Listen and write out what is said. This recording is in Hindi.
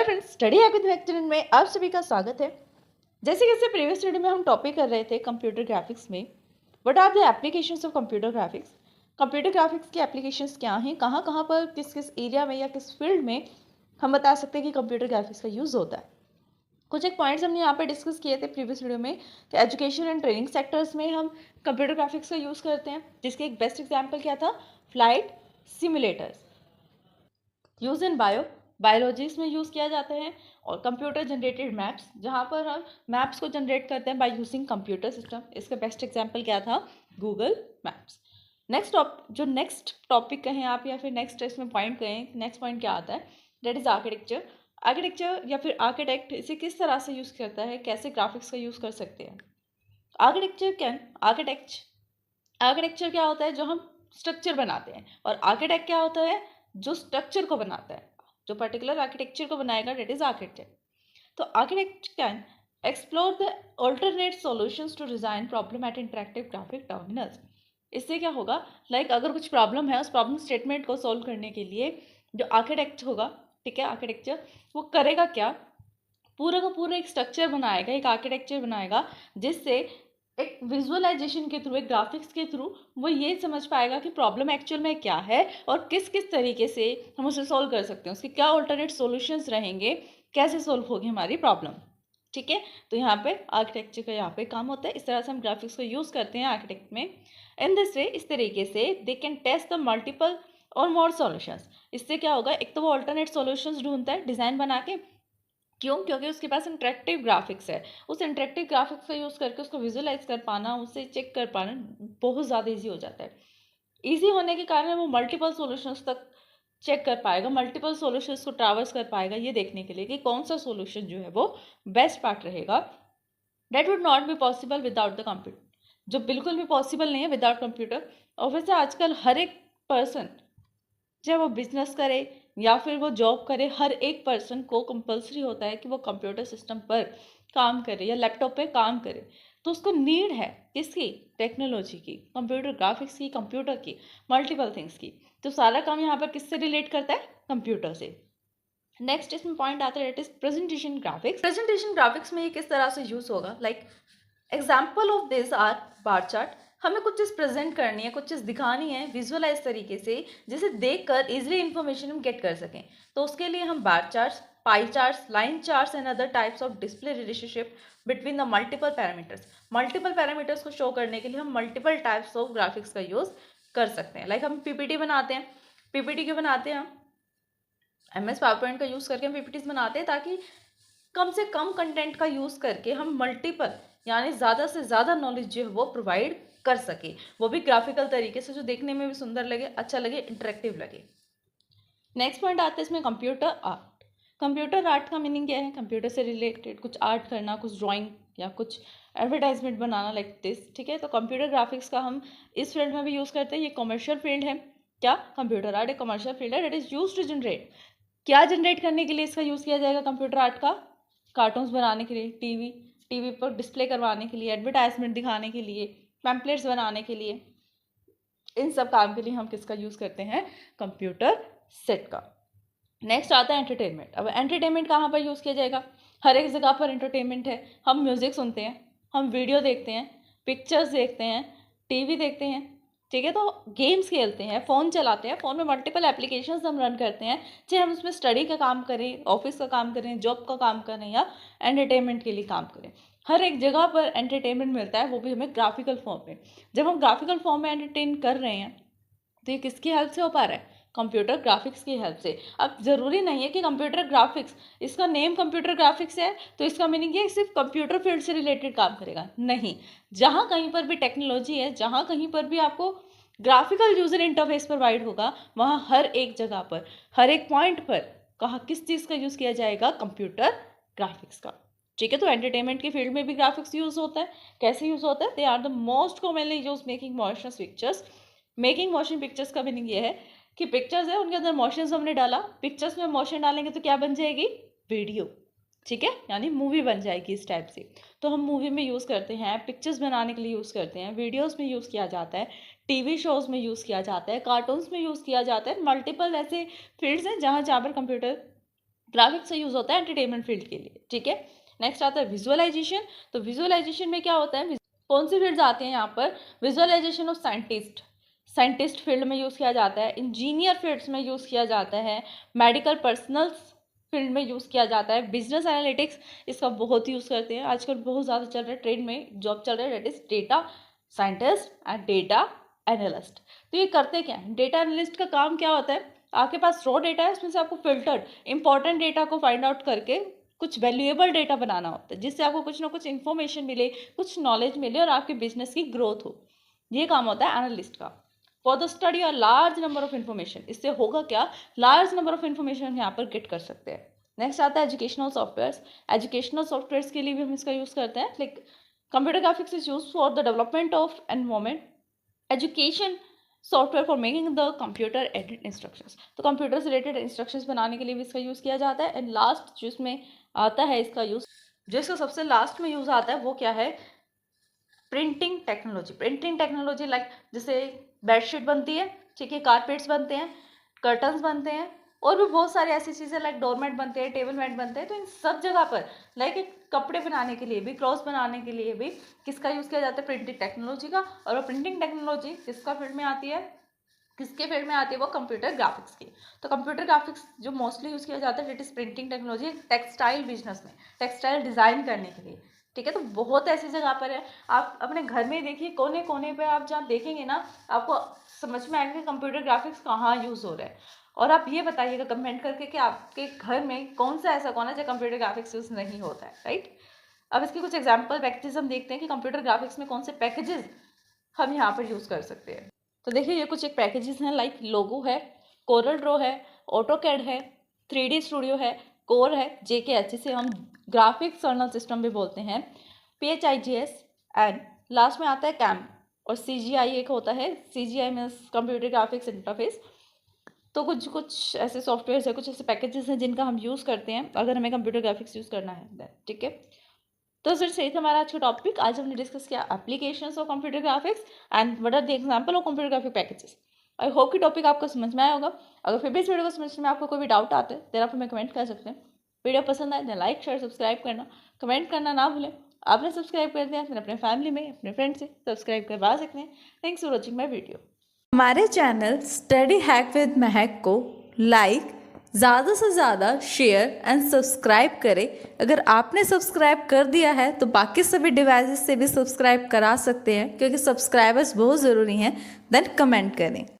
Friends, study hack with lecture में आप सभी का स्वागत है। जैसे प्रीवियस वीडियो में हम टॉपिक कर रहे थे कंप्यूटर ग्राफिक्स में what are the applications of computer graphics की एप्लीकेशंस क्या हैं, कहाँ कहाँ पर किस किस एरिया में या किस फील्ड में हम बता सकते हैं कि कंप्यूटर ग्राफिक्स का यूज़ होता है। कुछ एक पॉइंट्स हमने यहाँ पर डिस्कस किए थे प्रीवियस वीडियो में कि एजुकेशन एंड ट्रेनिंग सेक्टर्स में हम कंप्यूटर ग्राफिक्स का यूज़ करते हैं, जिसके एक बेस्ट एग्जाम्पल क्या था, फ्लाइट सिमुलेटर्स। यूज़ इन बायोलॉजीज में यूज़ किया जाता है, और कंप्यूटर जनरेटेड मैप्स, जहाँ पर हम मैप्स को जनरेट करते हैं बाय यूजिंग कंप्यूटर सिस्टम। इसका बेस्ट एग्जांपल क्या था, गूगल मैप्स। नेक्स्ट टॉपिक कहें आप या फिर नेक्स्ट इसमें पॉइंट कहें, नेक्स्ट पॉइंट क्या आता है, दैट इज़ आर्किटेक्चर या फिर आर्किटेक्ट इसे किस तरह से यूज़ करता है, कैसे ग्राफिक्स का यूज़ कर सकते हैं। आर्किटेक्चर क्या होता है, जो हम स्ट्रक्चर बनाते हैं, और आर्किटेक्ट क्या होता है, जो स्ट्रक्चर को बनाता है, जो पर्टिकुलर आर्किटेक्चर को बनाएगा, डेट इज आर्किटेक्ट। तो architect can explore the alternate solutions to design problem at interactive graphic terminals. इससे क्या होगा, अगर कुछ प्रॉब्लम है, उस प्रॉब्लम स्टेटमेंट को सॉल्व करने के लिए जो आर्किटेक्ट होगा, ठीक है, आर्किटेक्चर वो करेगा क्या, पूरा का पूरा एक स्ट्रक्चर बनाएगा, एक आर्किटेक्चर बनाएगा, जिससे एक विजुअलाइजेशन के थ्रू, एक ग्राफिक्स के थ्रू वो ये समझ पाएगा कि प्रॉब्लम एक्चुअल में क्या है और किस किस तरीके से हम उसे सॉल्व कर सकते हैं, उसके क्या ऑल्टरनेट सॉल्यूशंस रहेंगे, कैसे सॉल्व होगी हमारी प्रॉब्लम। ठीक है, तो यहाँ पे आर्किटेक्चर का यहाँ पे काम होता है। इस तरह से हम ग्राफिक्स को यूज़ करते हैं आर्किटेक्ट में। इन दिस वे, इस तरीके से they can test the multiple और मोर सॉल्यूशंस। इससे क्या होगा, एक तो वो ऑल्टरनेट सॉल्यूशंस ढूंढता है डिज़ाइन बना के, क्यों, क्योंकि उसके पास इंटरेक्टिव ग्राफिक्स है। उस इंटरेक्टिव ग्राफिक्स का यूज़ करके उसको विजुअलाइज कर पाना, उसे चेक कर पाना बहुत ज़्यादा इजी हो जाता है। इजी होने के कारण वो मल्टीपल सॉल्यूशंस तक चेक कर पाएगा, मल्टीपल सॉल्यूशंस को ट्रैवर्स कर पाएगा, ये देखने के लिए कि कौन सा सॉल्यूशन जो है वो बेस्ट पार्ट रहेगा। That would not be possible without the computer, जो बिल्कुल भी पॉसिबल नहीं है विदाउट कंप्यूटर। और वैसे आजकल हर एक पर्सन, चाहे वो बिजनेस करे या फिर वो जॉब करे, हर एक पर्सन को कंपलसरी होता है कि वो कंप्यूटर सिस्टम पर काम करे या लैपटॉप पे काम करे। तो उसको नीड है किसकी, टेक्नोलॉजी की, कंप्यूटर ग्राफिक्स की, कंप्यूटर की, मल्टीपल थिंग्स की। तो सारा काम यहाँ पर किससे रिलेट करता है, कंप्यूटर से। नेक्स्ट इसमें पॉइंट आता है, इट इज प्रेजेंटेशन ग्राफिक्स में ये किस तरह से यूज होगा, example of this are bar chart. हमें कुछ चीज़ प्रेजेंट करनी है, कुछ चीज़ दिखानी है विजुअलाइज तरीके से, जिसे देखकर इजीली इन्फॉर्मेशन हम गेट कर सकें। तो उसके लिए हम bar charts, pie charts, line charts and other types of display relationship between the multiple parameters को शो करने के लिए हम मल्टीपल टाइप्स ऑफ ग्राफिक्स का यूज़ कर सकते हैं। हम पीपीटी बनाते हैं, पीपीटी क्यों बनाते हैं, हम MS पावर पॉइंट का यूज़ करके हम पीपीटीज बनाते हैं, ताकि कम से कम कंटेंट का यूज़ करके हम मल्टीपल यानी ज़्यादा से ज़्यादा नॉलेज जो है वो प्रोवाइड कर सके, वो भी ग्राफिकल तरीके से, जो देखने में भी सुंदर लगे, अच्छा लगे, इंटरेक्टिव लगे। नेक्स्ट पॉइंट आता है इसमें कंप्यूटर आर्ट का मीनिंग क्या है, कंप्यूटर से रिलेटेड कुछ आर्ट करना, कुछ ड्राइंग या कुछ एडवर्टाइजमेंट बनाना, लाइक दिस। ठीक है, तो कंप्यूटर ग्राफिक्स का हम इस फील्ड में भी यूज़ करते हैं। ये कमर्शियल फील्ड है, क्या, कंप्यूटर आर्ट एक कमर्शियल फील्ड है। It is use to generate, क्या जनरेट करने के लिए इसका यूज़ किया जाएगा कंप्यूटर आर्ट का, कार्टून्स बनाने के लिए, टीवी पर डिस्प्ले करवाने के लिए, एडवर्टाइजमेंट दिखाने के लिए, पैम्पलेट्स बनाने के लिए, इन सब काम के लिए हम किसका यूज़ करते हैं, कंप्यूटर सेट का। नेक्स्ट आता है एंटरटेनमेंट। अब एंटरटेनमेंट कहाँ पर यूज़ किया जाएगा, हर एक जगह पर एंटरटेनमेंट है। हम म्यूज़िक सुनते हैं, हम वीडियो देखते हैं, पिक्चर्स देखते हैं, टीवी देखते हैं, ठीक है, तो गेम्स खेलते हैं, फ़ोन चलाते हैं, फ़ोन में मल्टीपल एप्लीकेशंस हम रन करते हैं, चाहे हम उसमें स्टडी का काम करें, ऑफिस का काम करें, जॉब का काम करें या एंटरटेनमेंट के लिए काम करें। हर एक जगह पर एंटरटेनमेंट मिलता है, वो भी हमें ग्राफिकल फॉर्म में। जब हम ग्राफिकल फॉर्म में एंटरटेन कर रहे हैं, तो ये किसकी हेल्प से हो पा रहा है, कंप्यूटर ग्राफिक्स की हेल्प से। अब ज़रूरी नहीं है कि कंप्यूटर ग्राफिक्स, इसका नेम कंप्यूटर ग्राफिक्स है तो इसका मीनिंग ये सिर्फ कंप्यूटर फील्ड से रिलेटेड काम करेगा, नहीं। जहाँ कहीं पर भी टेक्नोलॉजी है, जहाँ कहीं पर भी आपको ग्राफिकल यूज़र इंटरफेस प्रोवाइड होगा, वहाँ हर एक जगह पर, हर एक पॉइंट पर कहाँ किस चीज़ का यूज़ किया जाएगा, कंप्यूटर ग्राफिक्स का। ठीक है, तो एंटरटेनमेंट के फील्ड में भी ग्राफिक्स यूज़ होता है। कैसे यूज़ होता है, they are the most commonly use making motion pictures. Making motion pictures का मीनिंग ये है कि पिक्चर्स है, उनके अंदर मोशंस हमने डाला, पिक्चर्स में मोशन डालेंगे तो क्या बन जाएगी, वीडियो। ठीक है, यानी मूवी बन जाएगी इस टाइप से। तो हम मूवी में यूज़ करते हैं, पिक्चर्स बनाने के लिए यूज़ करते हैं, वीडियोस में यूज़ किया जाता है, टीवी शोज़ में यूज़ किया जाता है, कार्टून्स में यूज़ किया जाता है। मल्टीपल ऐसे फील्ड्स हैं जहाँ पर कंप्यूटर ग्राफिक्स का यूज़ होता है एंटरटेनमेंट फील्ड के लिए, ठीक है। नेक्स्ट आता है विजुअलाइजेशन। तो विजुअलाइजेशन में क्या होता है, कौन सी फील्ड्स आती हैं यहाँ पर, विजुअलाइजेशन ऑफ साइंटिस्ट फील्ड में यूज़ किया जाता है, इंजीनियर फील्ड्स में यूज़ किया जाता है, मेडिकल पर्सनल्स फील्ड में यूज़ किया जाता है, बिजनेस एनालिटिक्स इसका बहुत यूज़ करते हैं, आजकल बहुत ज़्यादा चल रहा है, ट्रेंड में जॉब चल रहा है, that is data scientist and data analyst. तो ये करते क्या है, डेटा एनालिस्ट का काम क्या होता है, आपके पास रॉ डेटा है, उसमें से आपको फिल्टर्ड इंपॉर्टेंट डेटा को फाइंड आउट करके कुछ वैल्यूएबल डेटा बनाना होता है, जिससे आपको कुछ ना कुछ इन्फॉर्मेशन मिले, कुछ नॉलेज मिले और आपके बिजनेस की ग्रोथ हो। ये काम होता है एनालिस्ट का। फॉर द स्टडी और लार्ज नंबर ऑफ इन्फॉर्मेशन, इससे होगा क्या, लार्ज नंबर ऑफ इन्फॉर्मेशन यहाँ पर गेट कर सकते हैं। नेक्स्ट आता है एजुकेशनल सॉफ्टवेयर। एजुकेशनल सॉफ्टवेयर के लिए भी हम इसका यूज़ करते हैं, like computer graphics is use for the development of environment education software for making the computer aided instructions. तो कंप्यूटर से रिलेटेड इंस्ट्रक्शंस बनाने के लिए भी इसका यूज़ किया जाता है। एंड लास्ट जो इसमें आता है इसका यूज़, जो इसका सबसे लास्ट में यूज़ आता है वो क्या है, printing technology. Printing technology like जैसे बेडशीट बनती है, ठीक है, कारपेट्स बनते हैं, कर्टन्स बनते हैं, और भी बहुत सारी ऐसी चीज़ें लाइक डोरमेट बनते हैं, टेबल मैट बनते हैं। तो इन सब जगह पर लाइक एक कपड़े बनाने के लिए भी, क्लॉथ्स बनाने के लिए भी किसका यूज़ किया जाता है, प्रिंटिंग टेक्नोलॉजी का। और वो प्रिंटिंग टेक्नोलॉजी किसका फील्ड में आती है, किसके फील्ड में आती है, वो कंप्यूटर ग्राफिक्स की। तो कंप्यूटर ग्राफिक्स जो मोस्टली यूज़ किया जाता है that is printing technology textile business में, टेक्सटाइल डिज़ाइन करने के लिए, ठीक है। तो बहुत ऐसी जगह पर है, आप अपने घर में देखिए, कोने कोने पे आप जहाँ देखेंगे ना, आपको समझ में आएगा कि कंप्यूटर ग्राफिक्स कहाँ यूज़ हो रहा है। और आप ये बताइएगा कमेंट करके कि आपके घर में कौन सा ऐसा कौन है जहाँ कंप्यूटर ग्राफिक्स यूज़ नहीं होता है, राइट। अब इसके कुछ एग्जाम्पल पैकेजेस हम देखते हैं कि कंप्यूटर ग्राफिक्स में कौन से पैकेजेस हम यहाँ पर यूज़ कर सकते हैं। तो देखिए ये कुछ एक पैकेजेस हैं, लाइक लोगो है, कोरल ड्रॉ है, ऑटोकैड है, 3D स्टूडियो है, कोर है, JKH जिसे हम ग्राफिक्स कर्नल सिस्टम भी बोलते हैं, PHIGS, एंड लास्ट में आता है कैम, और CGI एक होता है, CGI means computer graphics interface. तो कुछ ऐसे सॉफ्टवेयर है, कुछ ऐसे पैकेजेस हैं जिनका हम यूज़ करते हैं अगर हमें कंप्यूटर ग्राफिक्स यूज़ करना है, ठीक है। तो सर सही था हमारा आज का टॉपिक। आज हमने डिस्कस किया applications of computer graphics and what are the example of computer graphic packages. I hope कि टॉपिक आपको समझ में आया होगा। अगर फिर भी इस वीडियो को समझने में आपको कोई भी डाउट आते हैं तो आप हमें कमेंट कर सकते हैं। वीडियो पसंद आए तो लाइक शेयर सब्सक्राइब करना, कमेंट करना ना भूलें। आपने सब्सक्राइब कर दिया फिर अपने फैमिली में, अपने फ्रेंड से सब्सक्राइब करवा सकते हैं। Thanks for watching my video. हमारे चैनल स्टडी हैक विद महक को लाइक, ज़्यादा से ज़्यादा शेयर एंड सब्सक्राइब करें। अगर आपने सब्सक्राइब कर दिया है तो बाकी सभी डिवाइसेस से भी सब्सक्राइब करा सकते हैं, क्योंकि सब्सक्राइबर्स बहुत ज़रूरी हैं। देन कमेंट करें।